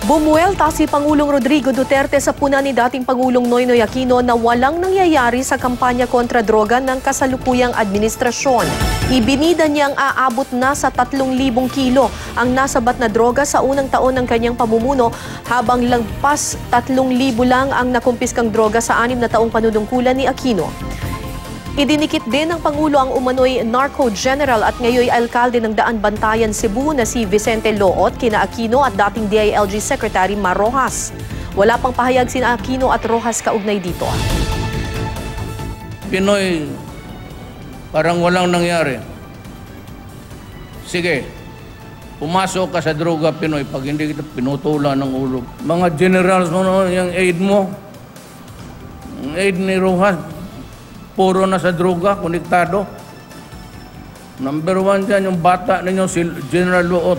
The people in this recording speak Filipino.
Bumuelta si Pangulong Rodrigo Duterte sa puna ni dating Pangulong Noynoy Aquino na walang nangyayari sa kampanya kontra droga ng kasalukuyang administrasyon. Ibinida niyang aabot na sa 3,000 kilo ang nasabat na droga sa unang taon ng kanyang pamumuno, habang lagpas 3,000 lang ang nakumpiskang droga sa 6 na taong panunungkulan ni Aquino. Idinikit din ng Pangulo ang umano'y narco general at ngayoy alkalde ng Daan Bantayan, Cebu na si Vicente Loot kina Aquino at dating DILG Secretary Mar Rojas. Wala pang pahayag sina Aquino at Rojas kaugnay dito. Pinoy, parang walang nangyari. Sige, pumasok ka sa droga, Pinoy, pag hindi kita pinutulan ng ulo. Mga generals mo, yung aid mo, yung aid ni Rojas, puro na sa droga, konektado. Number 1 dyan, yung bata ninyo, si General Loot.